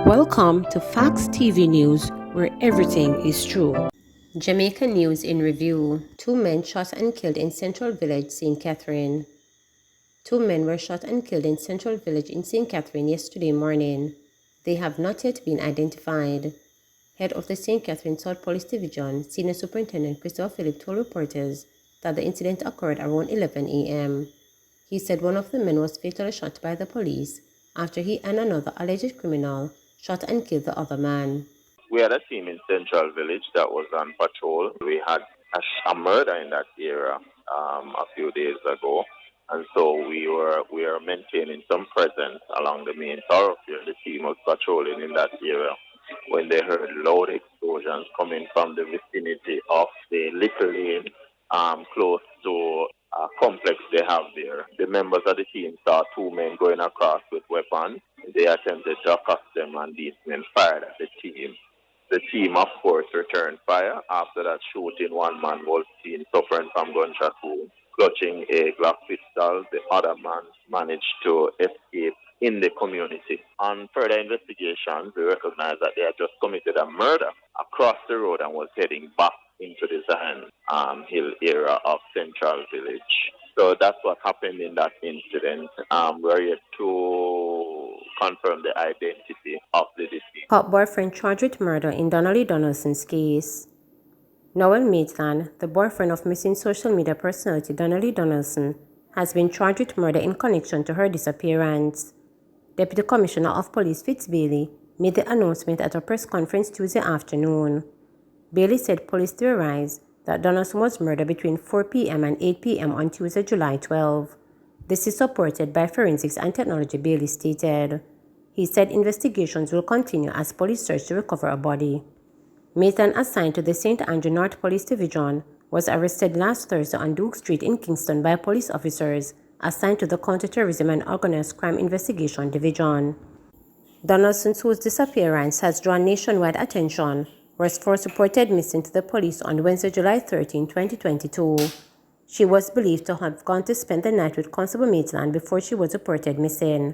Welcome to Facts TV News, where everything is true. Jamaica News in Review. 2 men shot and killed in Central Village, St. Catherine. 2 men were shot and killed in Central Village in St. Catherine yesterday morning. They have not yet been identified. Head of the St. Catherine South Police Division, Senior Superintendent Christopher Phillip told reporters that the incident occurred around 11 a.m. He said one of the men was fatally shot by the police after he and another alleged criminal shot and killed the other man. We had a team in Central Village that was on patrol. We had a murder in that area a few days ago, and so we were maintaining some presence along the main thoroughfare. The team was patrolling in that area when they heard loud explosions coming from the vicinity of the Little Lane, close to a complex they have there. The members of the team saw 2 men going across with weapons. They attempted to accost them, and these men fired at the team. The team, of course, returned fire. After that shooting, 1 man was seen suffering from gunshot wounds, clutching a Glock pistol. The other man managed to escape in the community. On further investigations, we recognize that they had just committed a murder across the road and was heading back into the Zion Hill area of Central Village. So that's what happened in that incident. We're yet to confirm the identity of the deceased. Hot boyfriend charged with murder in Donnelly Donaldson's case. Noel Maitland, the boyfriend of missing social media personality Donnelly Donaldson, has been charged with murder in connection to her disappearance. Deputy Commissioner of Police Fitz Bailey made the announcement at a press conference Tuesday afternoon. Bailey said police theorize that Donaldson was murdered between 4 p.m. and 8 p.m. on Tuesday, July 12. This is supported by Forensics and Technology, Bailey stated. He said investigations will continue as police search to recover a body. Maitland, assigned to the St. Andrew North Police Division, was arrested last Thursday on Duke Street in Kingston by police officers assigned to the Counterterrorism and Organized Crime Investigation Division. Donaldson, whose disappearance has drawn nationwide attention, was first reported missing to the police on Wednesday, July 13, 2022. She was believed to have gone to spend the night with Constable Maitland before she was reported missing.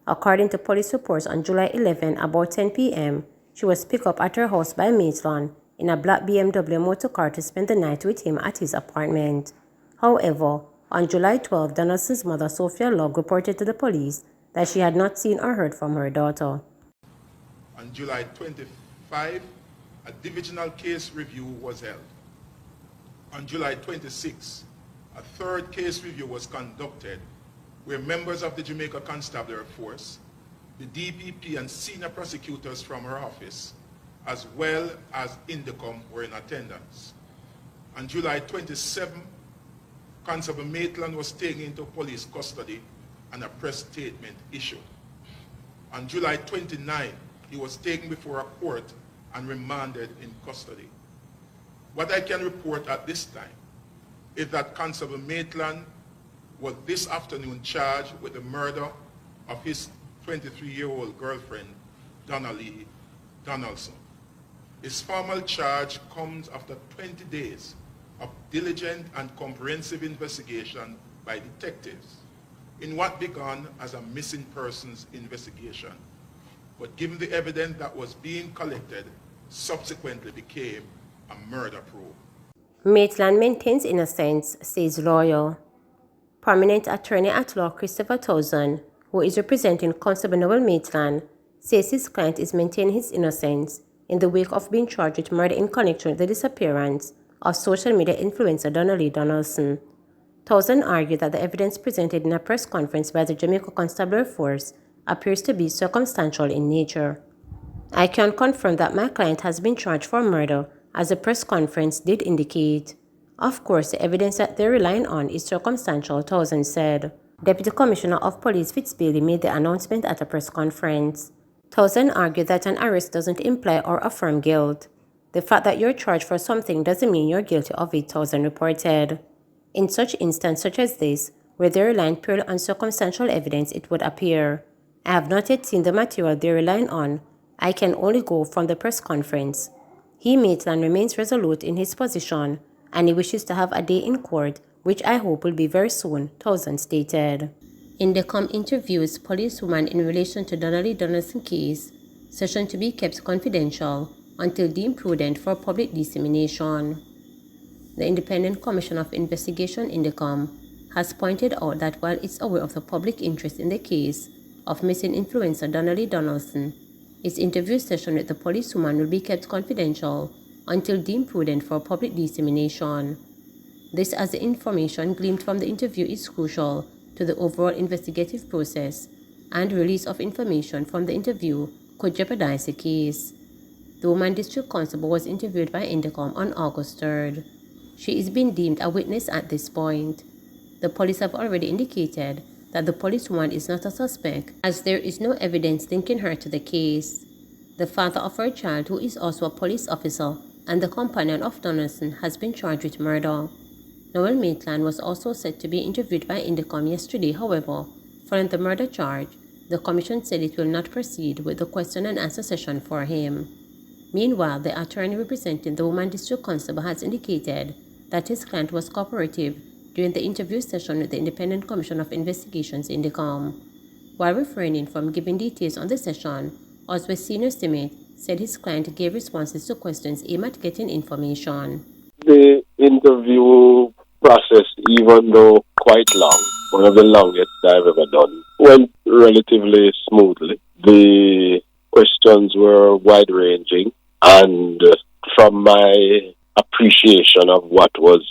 According to police reports, on July 11, about 10 p.m., she was picked up at her house by Maitland in a black BMW motorcar to spend the night with him at his apartment. However, on July 12, Donaldson's mother, Sophia Logg, reported to the police that she had not seen or heard from her daughter. On July 25, a divisional case review was held. On July 26, a third case review was conducted where members of the Jamaica Constabulary Force, the DPP and senior prosecutors from her office, as well as Indicom, were in attendance. On July 27, Constable Maitland was taken into police custody and a press statement issued. On July 29, he was taken before a court and remanded in custody. What I can report at this time is that Constable Maitland was this afternoon charged with the murder of his 23-year-old girlfriend, Donnelly Donaldson. His formal charge comes after 20 days of diligent and comprehensive investigation by detectives in what began as a missing persons investigation, but given the evidence that was being collected, subsequently became a murder probe. Maitland maintains innocence, says lawyer. Prominent attorney at law Christopher Towson, who is representing Constable Noel Maitland, says his client is maintaining his innocence in the wake of being charged with murder in connection with the disappearance of social media influencer Donnelly Donaldson. Towson argued that the evidence presented in a press conference by the Jamaica Constabulary Force appears to be circumstantial in nature. I can confirm that my client has been charged for murder, as the press conference did indicate. Of course, the evidence that they're relying on is circumstantial, Towson said. Deputy Commissioner of Police Fitz Bailey made the announcement at a press conference. Towson argued that an arrest doesn't imply or affirm guilt. The fact that you're charged for something doesn't mean you're guilty of it, Towson reported. In such instance such as this, where they're relying purely on circumstantial evidence, it would appear. I have not yet seen the material they're relying on. I can only go from the press conference. He, Maitland, remains resolute in his position, and he wishes to have a day in court, which I hope will be very soon, Towson stated. Indicom interviews policewoman in relation to Donnelly Donaldson case session to be kept confidential until deemed prudent for public dissemination. The Independent Commission of Investigation (INDECOM) has pointed out that while it's aware of the public interest in the case of missing influencer Donnelly Donaldson, its interview session with the policewoman will be kept confidential until deemed prudent for public dissemination. This, as the information gleaned from the interview is crucial to the overall investigative process, and release of information from the interview could jeopardize the case. The woman district constable was interviewed by INDECOM on August 3rd. She is being deemed a witness at this point. The police have already indicated that the policewoman is not a suspect, as there is no evidence linking her to the case. The father of her child, who is also a police officer and the companion of Donaldson, has been charged with murder. Noel Maitland was also set to be interviewed by INDECOM yesterday. However, following the murder charge, the commission said it will not proceed with the question and answer session for him. Meanwhile, the attorney representing the woman district constable has indicated that his client was cooperative during the interview session with the Independent Commission of Investigations (INDECOM). While refraining from giving details on the session, Oswest's senior estimate said his client gave responses to questions aimed at getting information. The interview process, even though quite long, one of the longest I've ever done, went relatively smoothly. The questions were wide-ranging, and from my appreciation of what was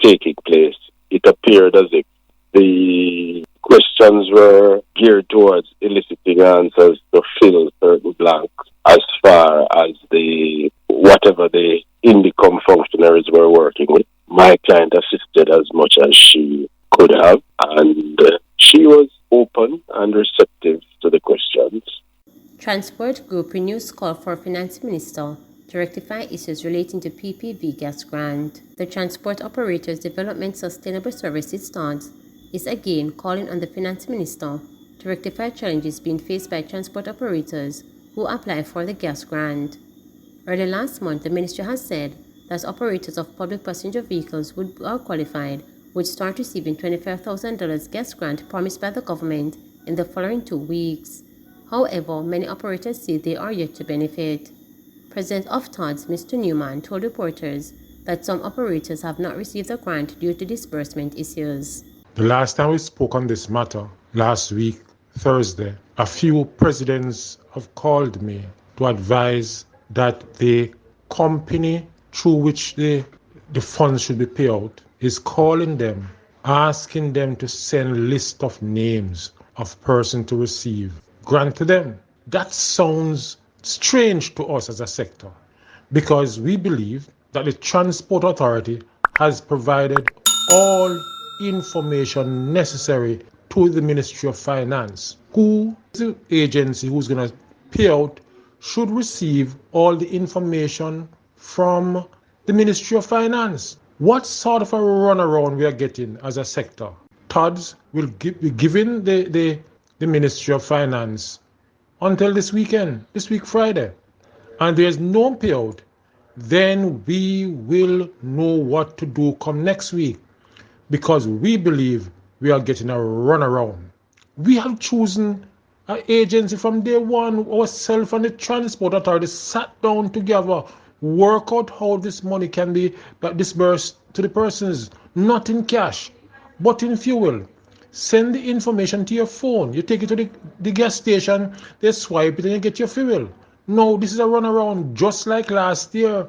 taking place, it appeared as if the questions were geared towards eliciting answers to fill certain blanks as far as whatever the INDECOM functionaries were working with. My client assisted as much as she could have, and she was open and receptive to the questions. Transport Group renews call for Finance Minister to rectify issues relating to PPV gas grant. The Transport Operators Development Sustainable Services Stance is again calling on the Finance Minister to rectify challenges being faced by transport operators who apply for the gas grant. Early last month, the ministry has said that operators of public passenger vehicles who are qualified would start receiving $25,000 gas grant promised by the government in the following 2 weeks. However, many operators say they are yet to benefit. President of TODS, Mr. Newman, told reporters that some operators have not received the grant due to disbursement issues. The last time we spoke on this matter, last week, Thursday, a few presidents have called me to advise that the company through which the funds should be paid out is calling them, asking them to send a list of names of persons to receive grant to them. That sounds strange to us as a sector, because we believe that the Transport Authority has provided all information necessary to the Ministry of Finance. Who is the agency who's going to pay out should receive all the information from the Ministry of Finance. What sort of a runaround we are getting as a sector? TODS will be giving the Ministry of Finance until this weekend, this week Friday, and there's no payout, then we will know what to do come next week, because we believe we are getting a runaround. We have chosen an agency from day one. Ourselves and the Transport Authority sat down together, work out how this money can be disbursed to the persons, not in cash, but in fuel. Send the information to your phone. You take it to the gas station, they swipe it and you get your fuel. No, this is a runaround. Just like last year,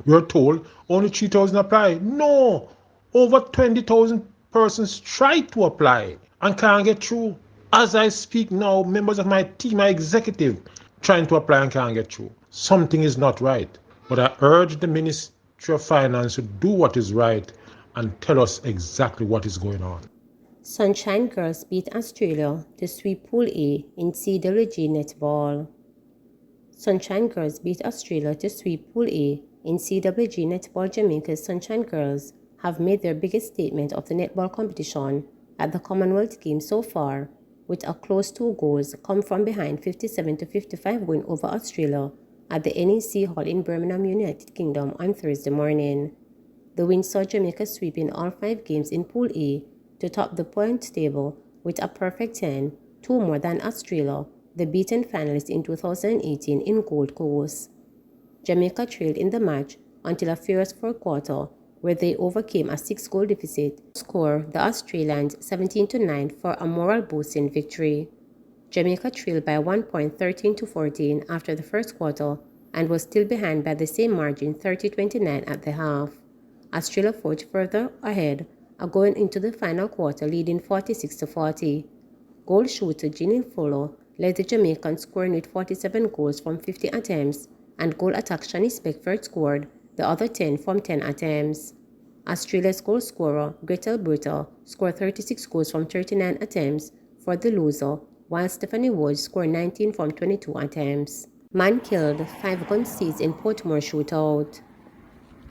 we were told only 3,000 apply. No, over 20,000 persons tried to apply and can't get through. As I speak now, members of my team, my executive, trying to apply and can't get through. Something is not right. But I urge the Ministry of Finance to do what is right and tell us exactly what is going on. Sunshine Girls beat Australia to sweep Pool A in CWG Netball. Sunshine Girls beat Australia to sweep Pool A in CWG Netball. Jamaica's Sunshine Girls have made their biggest statement of the netball competition at the Commonwealth Games so far, with a close 2 goals come from behind 57-55 win over Australia at the NEC Hall in Birmingham, United Kingdom on Thursday morning. The win saw Jamaica sweeping all 5 games in Pool A to top the point table with a perfect 10, 2 more than Australia, the beaten finalists in 2018 in Gold Coast. Jamaica trailed in the match until a furious fourth quarter, where they overcame a 6-goal deficit to score the Australians 17-9 for a morale-boosting victory. Jamaica trailed by 1 point 13-14 after the first quarter and was still behind by the same margin 30-29 at the half. Australia forged further ahead, going into the final quarter leading 46-40. Goal shooter Jeanine Fuller led the Jamaicans, scoring with 47 goals from 50 attempts, and goal attack Shanice Beckford scored the other 10 from 10 attempts. Australia's goal scorer Gretel Bruta scored 36 goals from 39 attempts for the loser, while Stephanie Woods scored 19 from 22 attempts. Man killed, 5 gun seized in Portmore shootout.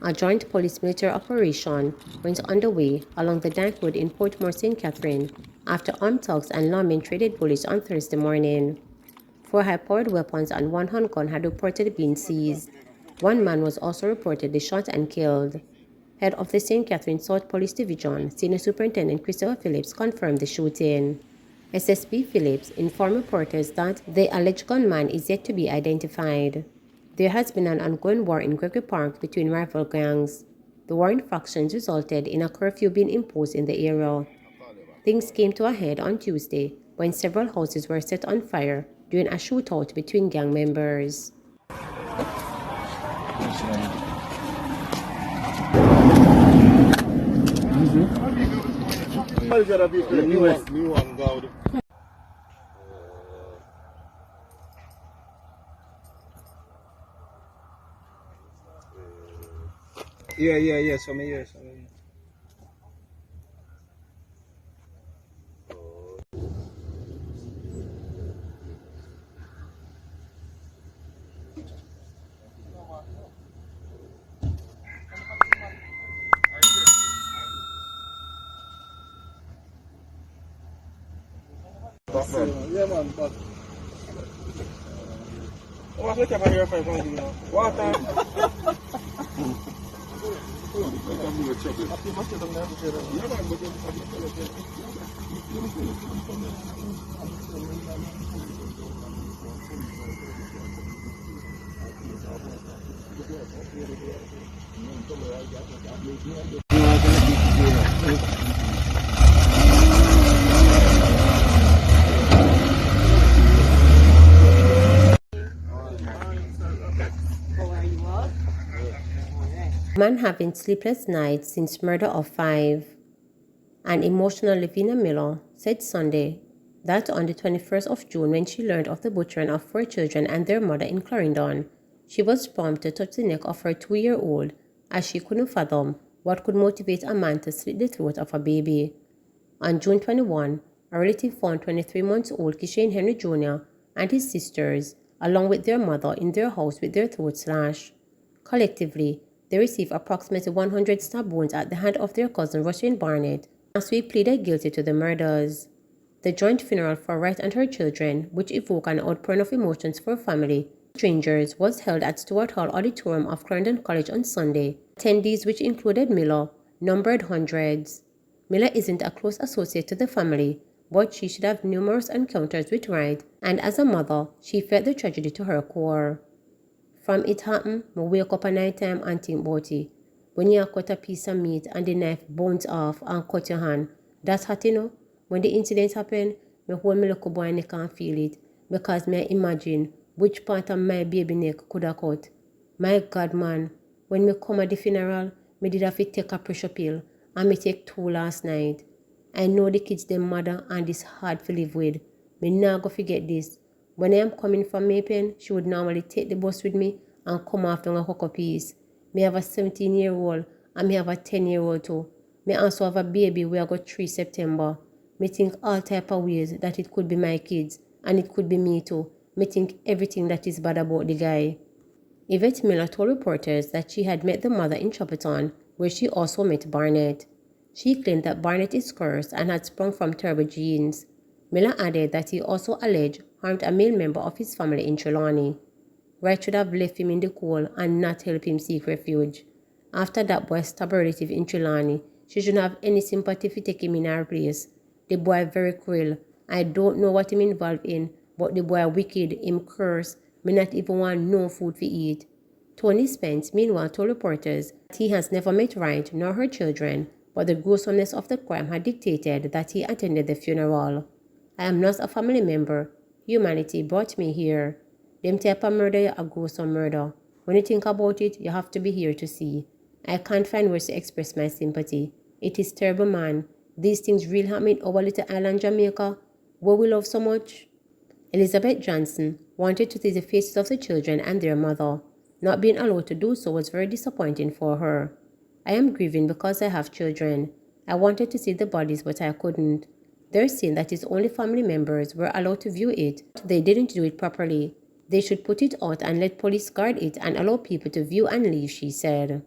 A joint police-military operation went underway along the Dank Road in Portmore, St. Catherine, after armed thugs and lawmen traded bullets on Thursday morning. 4 high-powered weapons and 1 handgun had reportedly been seized. 1 man was also reportedly shot and killed. Head of the St. Catherine South Police Division, Senior Superintendent Christopher Phillips, confirmed the shooting. SSP Phillips informed reporters that the alleged gunman is yet to be identified. There has been an ongoing war in Gregory Park between rival gangs. The warring factions resulted in a curfew being imposed in the area. Things came to a head on Tuesday when several houses were set on fire during a shootout between gang members. Yeah, so me. Yeah, man, but what's the camera here for you know? Water. Man having sleepless nights since murder of 5. An emotional Lavina Miller said Sunday that on the 21st of June, when she learned of the butchering of 4 children and their mother in Clarendon, she was prompted to touch the neck of her 2-year-old, as she couldn't fathom what could motivate a man to slit the throat of a baby. On June 21, a relative found 23-month-old Kishane Henry Jr. and his sisters, along with their mother, in their house with their throats slashed. Collectively, they received approximately 100 stab wounds at the hand of their cousin Roslyn Barnett. Last week pleaded guilty to the murders. The joint funeral for Wright and her children, which evoked an outpouring of emotions for family strangers, was held at Stuart Hall Auditorium of Clarendon College on Sunday. Attendees, which included Miller, numbered hundreds. Miller isn't a close associate to the family, but she should have numerous encounters with Wright, and as a mother, she felt the tragedy to her core. From it happened, I wake up at night time and think about it. When you cut a piece of meat and the knife bounce off and cut your hand, that's hot, you know. When the incident happened, I hold my little boy neck and feel it, because I imagine which part of my baby neck could have cut. My God, man, when I come at the funeral, I did have to take a pressure pill, and I take 2 last night. I know the kids, their mother, and it's hard to live with. I not go forget this. When I am coming from Maypen, she would normally take the bus with me and come after a hook piece. Me have a 17-year-old and me have a 10-year-old too. Me also have a baby we got 3 September. Me think all type of ways that it could be my kids and it could be me too. Me think everything that is bad about the guy. Yvette Miller told reporters that she had met the mother in Chopperton, where she also met Barnett. She claimed that Barnett is cursed and had sprung from terrible genes. Miller added that he also alleged harmed a male member of his family in Trelawney. Wright should have left him in the cold and not help him seek refuge. After that boy stabbed a relative in Trelawney, she shouldn't have any sympathy to take him in her place. The boy very cruel. I don't know what him involved in, But the boy wicked, him curse, me not even want no food to eat. Tony Spence, meanwhile, told reporters that he has never met Wright nor her children, but the gruesomeness of the crime had dictated that he attended the funeral. I am not a family member. Humanity brought me here. Them type of murder a gruesome murder. When you think about it, you have to be here to see. I can't find words to express my sympathy. It is terrible, man. These things really happen in our little island Jamaica, where we love so much. Elizabeth Johnson wanted to see the faces of the children and their mother. Not being allowed to do so was very disappointing for her. I am grieving because I have children. I wanted to see the bodies, but I couldn't. They're saying that his only family members were allowed to view it. They didn't do it properly. They should put it out and let police guard it and allow people to view and leave, she said.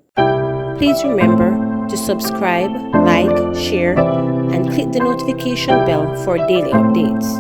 Please remember to subscribe, like, share, and click the notification bell for daily updates.